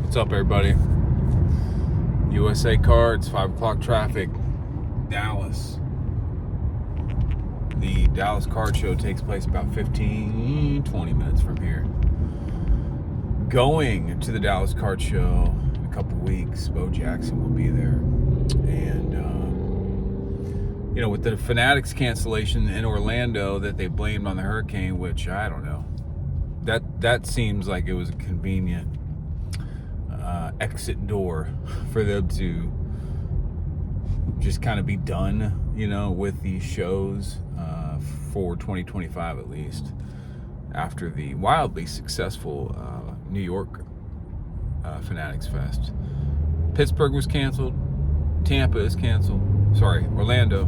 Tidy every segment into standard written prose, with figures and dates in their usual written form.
What's up, everybody? USA Cards, 5 o'clock traffic, Dallas. The Dallas Card Show takes place about 20 minutes from here. Going to the Dallas Card Show in a couple weeks, Bo Jackson will be there. And, with the Fanatics cancellation in Orlando that they blamed on the hurricane, which I don't know. That seems like it was a convenient exit door for them to just kind of be done, with these shows for 2025 at least, after the wildly successful New York Fanatics Fest. Pittsburgh was canceled. Tampa is canceled. Orlando.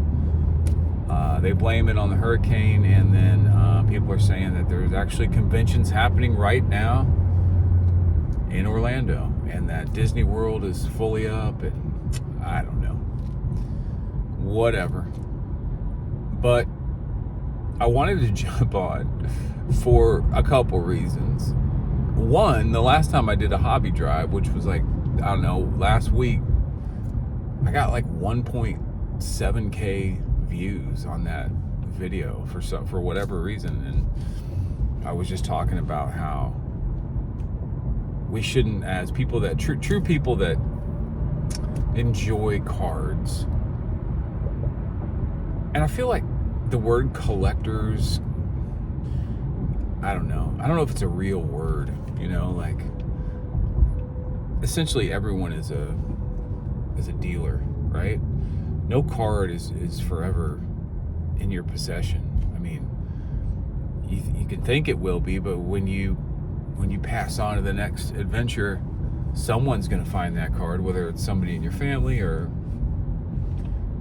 They blame it on the hurricane, and then people are saying that there's actually conventions happening right now in Orlando, and that Disney World is fully up, and I don't know. Whatever. But I wanted to jump on for a couple reasons. One, the last time I did a hobby drive, which was last week, I got 1.7K views on that video for whatever reason, and I was just talking about how we shouldn't, as people that true people that enjoy cards, and I feel like the word collectors, I don't know if it's a real word, essentially everyone is a dealer, right? No card is forever in your possession. I mean, you can think it will be, but when you pass on to the next adventure, someone's going to find that card, whether it's somebody in your family or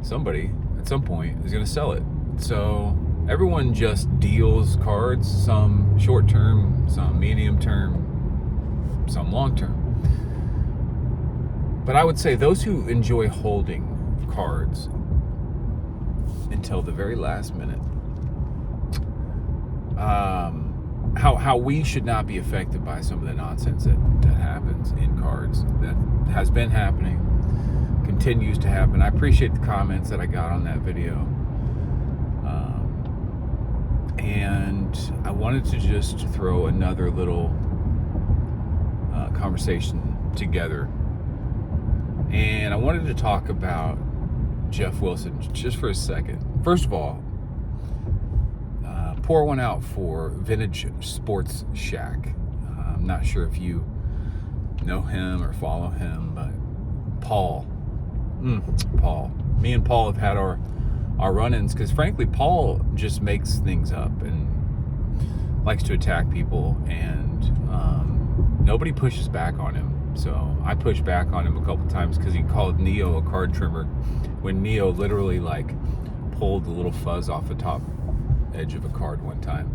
somebody at some point is going to sell it. So everyone just deals cards, some short term, some medium term, some long term. But I would say those who enjoy holding cards until the very last minute, how we should not be affected by some of the nonsense that happens in cards, that has been happening, continues to happen. I appreciate the comments that I got on that video, and I wanted to just throw another little conversation together, and I wanted to talk about Jeff Wilson just for a second. First of all, pour one out for Vintage Sports Shack. I'm not sure if you know him or follow him, but Paul. Me and Paul have had our run-ins, because frankly, Paul just makes things up and likes to attack people, and nobody pushes back on him. So I pushed back on him a couple times because he called Neo a card trimmer, when Neo literally pulled the little fuzz off the top edge of a card one time.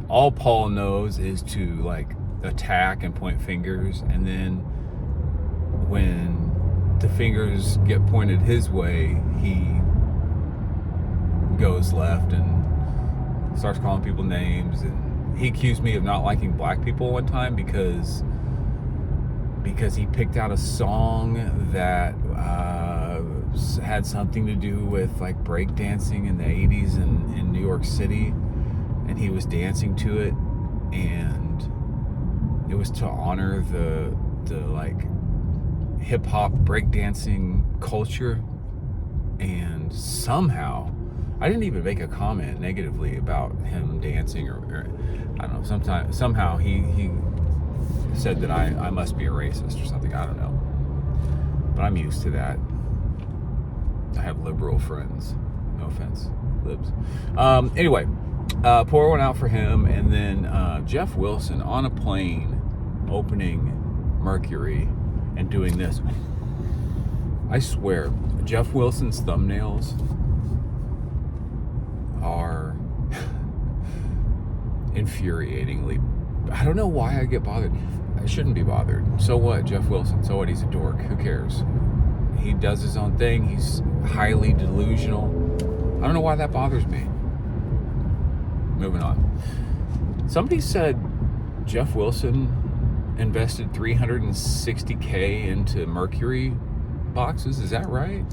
All Paul knows is to attack and point fingers, and then when the fingers get pointed his way, he goes left and starts calling people names. And he accused me of not liking black people one time because he picked out a song that had something to do with breakdancing in the 80s in New York City, and he was dancing to it, and it was to honor the hip-hop breakdancing culture. And somehow, I didn't even make a comment negatively about him dancing, or I don't know, somehow he said that I must be a racist or something. I don't know, but I'm used to that. I have liberal friends. No offense, libs. Anyway, pour one out for him, and then Jeff Wilson on a plane opening Mercury and doing this. I swear, Jeff Wilson's thumbnails are infuriatingly. I don't know why I get bothered. I shouldn't be bothered. So what, Jeff Wilson? So what? He's a dork. Who cares? He does his own thing. He's highly delusional. I don't know why that bothers me. Moving on. Somebody said Jeff Wilson invested $360K into Mercury boxes. Is that right?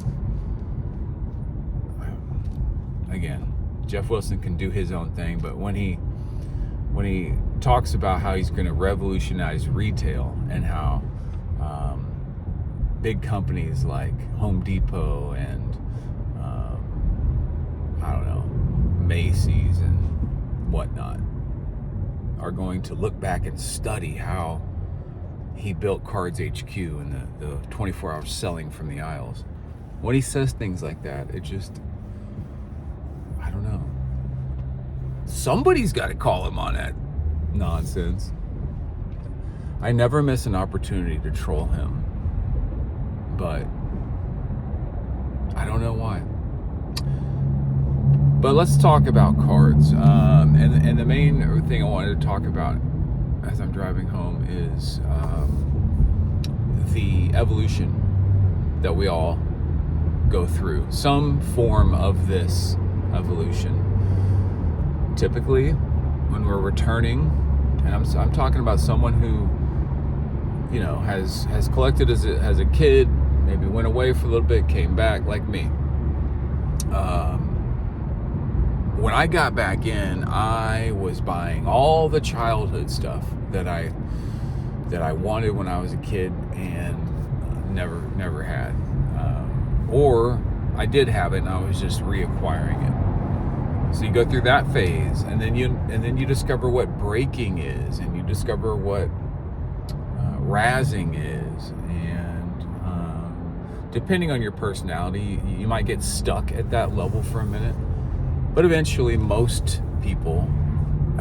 Again, Jeff Wilson can do his own thing, but when he talks about how he's going to revolutionize retail and how big companies like Home Depot and I don't know, Macy's and whatnot are going to look back and study how he built Cards HQ and the 24-hour selling from the aisles. When he says things like that, it just, I don't know. Somebody's got to call him on that nonsense. I never miss an opportunity to troll him, but I don't know why. But let's talk about cards. And the main thing I wanted to talk about as I'm driving home is the evolution that we all go through. Some form of this evolution. Typically, when we're returning, and I'm talking about someone who, you know, has collected as a kid, maybe went away for a little bit, came back, like me. When I got back in, I was buying all the childhood stuff that I wanted when I was a kid and never had, or I did have it and I was just reacquiring it. So you go through that phase, and then you discover what breaking is, and you discover what razzing is, and depending on your personality, you might get stuck at that level for a minute. But eventually, most people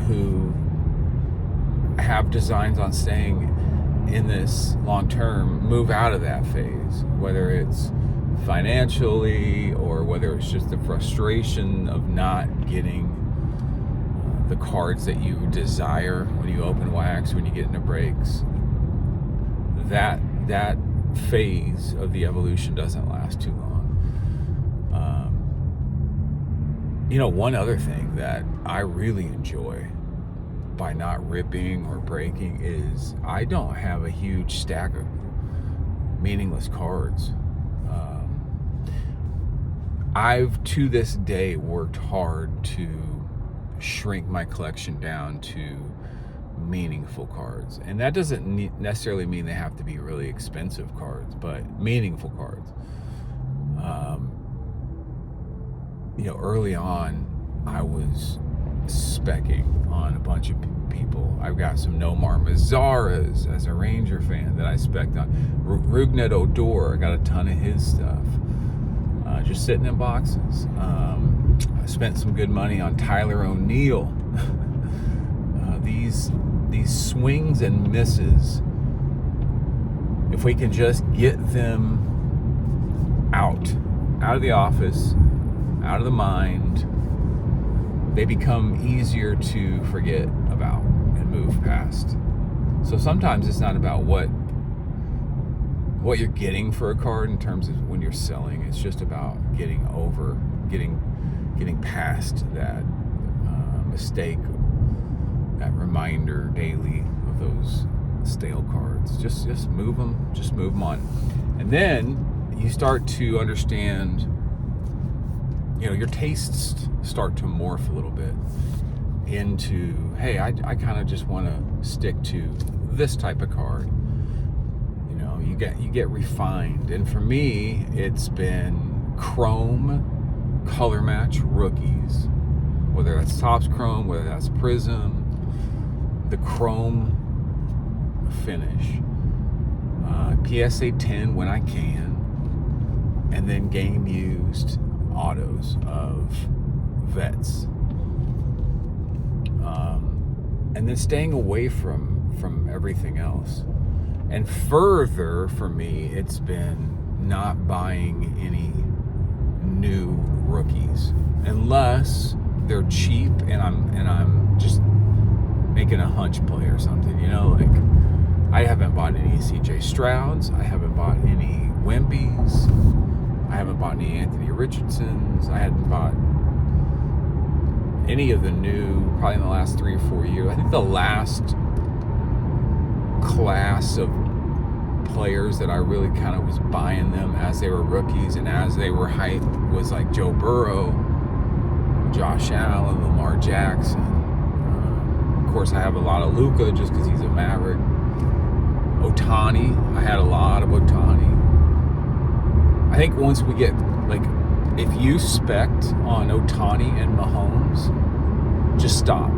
who have designs on staying in this long term move out of that phase, whether it's financially or whether it's just the frustration of not getting the cards that you desire when you open wax, when you get into breaks. That phase of the evolution doesn't last too long. You know, one other thing that I really enjoy by not ripping or breaking is I don't have a huge stack of meaningless cards. I've to this day worked hard to shrink my collection down to meaningful cards, and that doesn't necessarily mean they have to be really expensive cards, but meaningful cards. You know, early on, I was specking on a bunch of people. I've got some Nomar Mazzaras as a Ranger fan that I spec'd on. Rougned Odor, I got a ton of his stuff. Just sitting in boxes. I spent some good money on Tyler O'Neill. These swings and misses, if we can just get them out of the office, out of the mind, they become easier to forget about and move past. So sometimes it's not about what you're getting for a card in terms of when you're selling. It's just about getting past that mistake, that reminder daily of those stale cards. Just move them on. And then you start to understand, you know, your tastes start to morph a little bit into, hey, I kind of just want to stick to this type of card. You know, you get refined. And for me, it's been chrome color match rookies, whether that's Topps Chrome, whether that's Prism, the chrome finish, PSA 10 when I can, and then game used autos of vets, and then staying away from everything else. And further, for me, it's been not buying any new rookies unless they're cheap and I'm just making a hunch play or something, you know. Like, I haven't bought any CJ Strouds, I haven't bought any Wemby's, I haven't bought any Anthony Richardsons. I hadn't bought any of the new, probably in the last 3 or 4 years. I think the last class of players that I really kind of was buying them as they were rookies and as they were hyped was like Joe Burrow, Josh Allen, Lamar Jackson. Of course, I have a lot of Luka just because he's a Maverick. Ohtani, I had a lot of Ohtani. I think once we get, like, if you spect on Ohtani and Mahomes, just stop.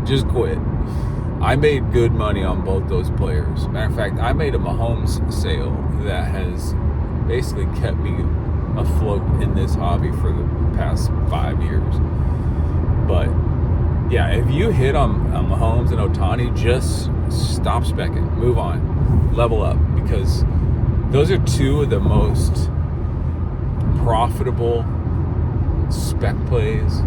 Just quit. I made good money on both those players. Matter of fact, I made a Mahomes sale that has basically kept me afloat in this hobby for the past 5 years. But yeah, if you hit on Mahomes and Ohtani, just stop specking. Move on. Level up. Because those are two of the most profitable spec plays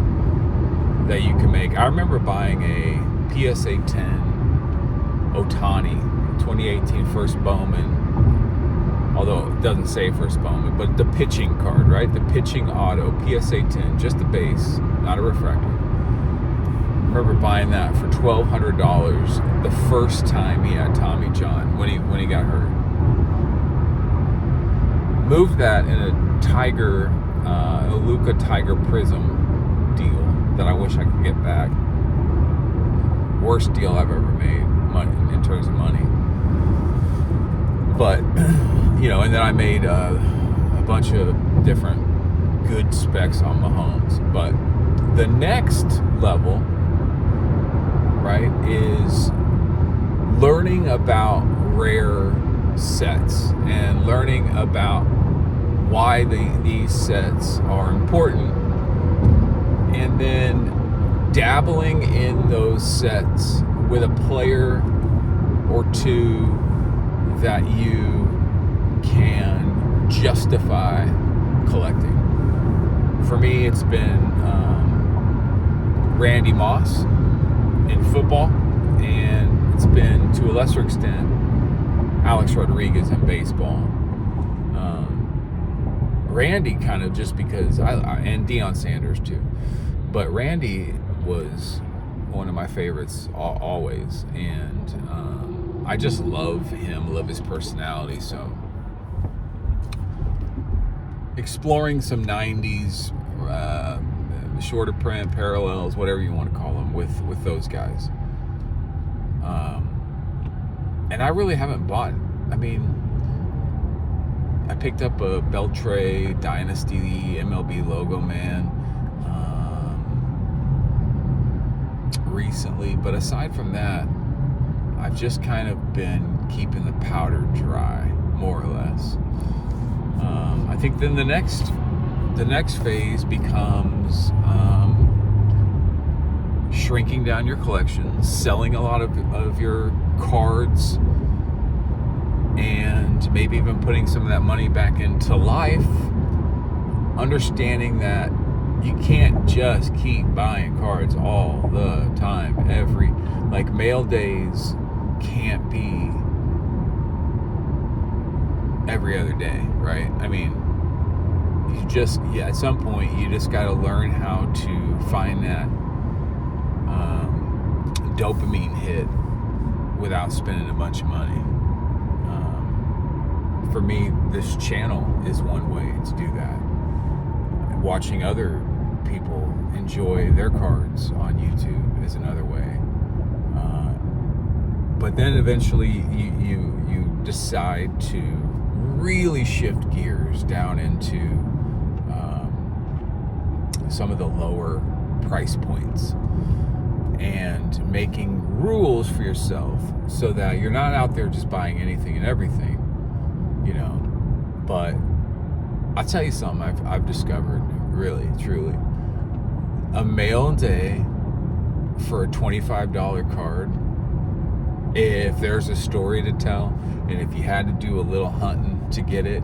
that you can make. I remember buying a PSA 10 Ohtani 2018 first Bowman, although it doesn't say first Bowman, but the pitching card, right? The pitching auto PSA 10, just the base, not a refractor. I remember buying that for $1,200 the first time he had Tommy John when he got hurt. Moved that in a Luka Tiger Prism deal that I wish I could get back. Worst deal I've ever made in terms of money. But, and then I made a bunch of different good specs on Mahomes. But the next level, right, is learning about rare sets and learning about why these sets are important, and then dabbling in those sets with a player or two that you can justify collecting. For me, it's been Randy Moss in football, and it's been, to a lesser extent, Alex Rodriguez in baseball. Randy kind of just because and Deion Sanders too, but Randy was one of my favorites always, and I just love him, love his personality. So exploring some 90s shorter print parallels, whatever you want to call them, with those guys, and I really haven't bought, I picked up a Beltray Dynasty MLB logo man recently, but aside from that, I've just kind of been keeping the powder dry, more or less. I think then the next phase becomes shrinking down your collection, selling a lot of your cards, and maybe even putting some of that money back into life, understanding that you can't just keep buying cards all the time. Mail days can't be every other day, right? At some point you just got to learn how to find that dopamine hit without spending a bunch of money. For me, this channel is one way to do that. Watching other people enjoy their cards on YouTube is another way. But then eventually you decide to really shift gears down into some of the lower price points and making rules for yourself so that you're not out there just buying anything and everything. But I'll tell you something I've discovered, really, truly. A mail day for a $25 card, if there's a story to tell, and if you had to do a little hunting to get it,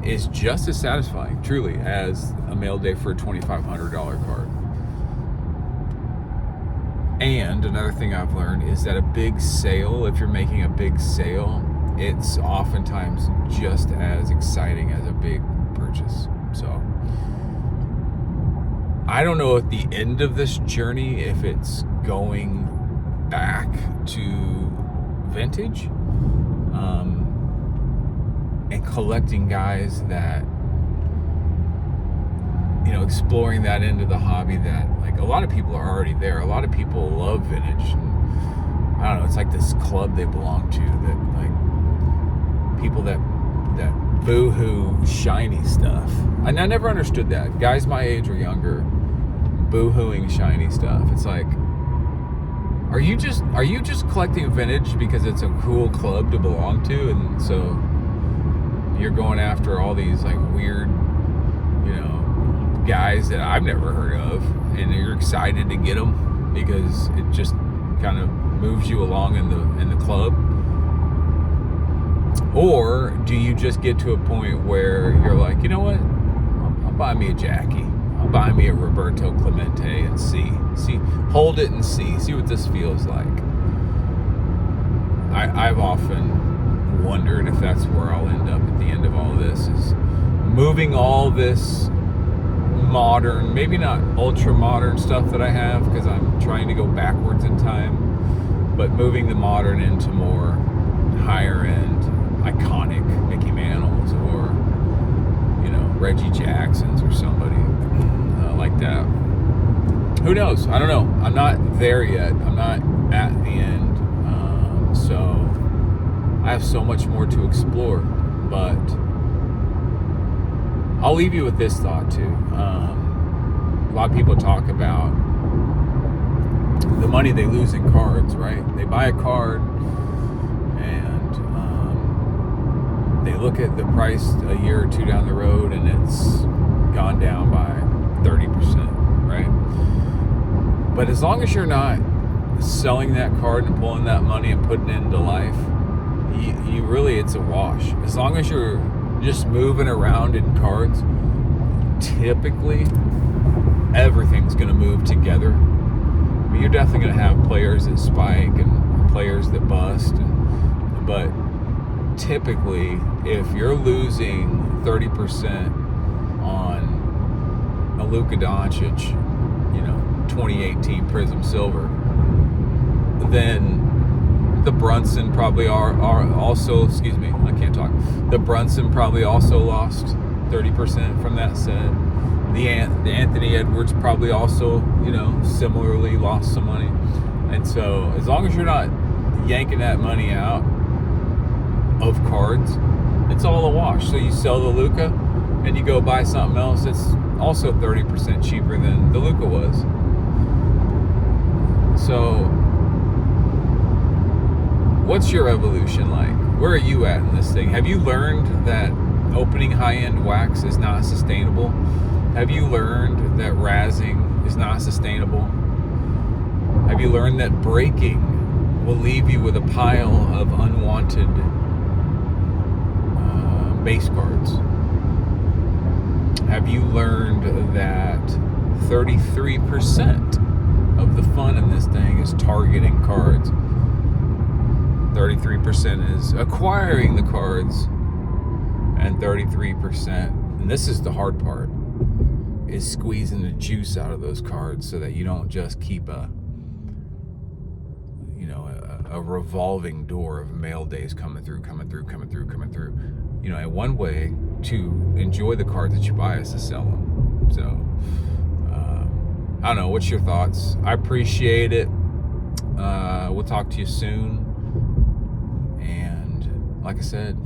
is just as satisfying, truly, as a mail day for a $2,500 card. And another thing I've learned is that a big sale, if you're making a big sale, it's oftentimes just as exciting as a big purchase. So I don't know at the end of this journey if it's going back to vintage, and collecting guys that, exploring that into the hobby that, like, a lot of people are already there. A lot of people love vintage. And, I don't know, it's like this club they belong to that, like, people that boo-hoo shiny stuff. And I never understood that. Guys my age or younger boo-hooing shiny stuff. It's like, are you just collecting vintage because it's a cool club to belong to, and so you're going after all these, like, weird, guys that I've never heard of, and you're excited to get them because it just kind of moves you along in the club? Or do you just get to a point where you're like, you know what, I'll buy me a Jackie, I'll buy me a Roberto Clemente and see, hold it and see what this feels like? I've often wondered if that's where I'll end up at the end of all this, is moving all this modern, maybe not ultra modern stuff that I have, because I'm trying to go backwards in time, but moving the modern into more higher end, iconic Mickey Mantles, or Reggie Jacksons, or somebody like that. Who knows? I don't know. I'm not there yet. I'm not at the end, so I have so much more to explore. But I'll leave you with this thought too. A lot of people talk about the money they lose in cards, right? They buy a card and they look at the price a year or two down the road, and it's gone down by 30%, right? But as long as you're not selling that card and pulling that money and putting it into life, you really, it's a wash. As long as you're just moving around in cards, typically everything's going to move together. I mean, you're definitely going to have players that spike and players that bust, but typically, if you're losing 30% on a Luka Doncic, 2018 Prism Silver, then the Brunson probably are also, the Brunson probably also lost 30% from that set. The Anthony Edwards probably also, similarly lost some money. And so as long as you're not yanking that money out of cards, it's all a wash. So you sell the Luka and you go buy something else that's also 30% cheaper than the Luka was. So what's your evolution like? Where are you at in this thing? Have you learned that opening high-end wax is not sustainable? Have you learned that razzing is not sustainable? Have you learned that breaking will leave you with a pile of unwanted base cards? Have you learned that 33% of the fun in this thing is targeting cards? 33% is acquiring the cards, and 33%, and this is the hard part, is squeezing the juice out of those cards so that you don't just keep a revolving door of mail days coming through. And one way to enjoy the cards that you buy is to sell them. So I don't know, what's your thoughts? I appreciate it. We'll talk to you soon. And like I said,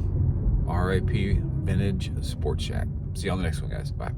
RIP Vintage Sports Shack. See you on the next one, guys. Bye.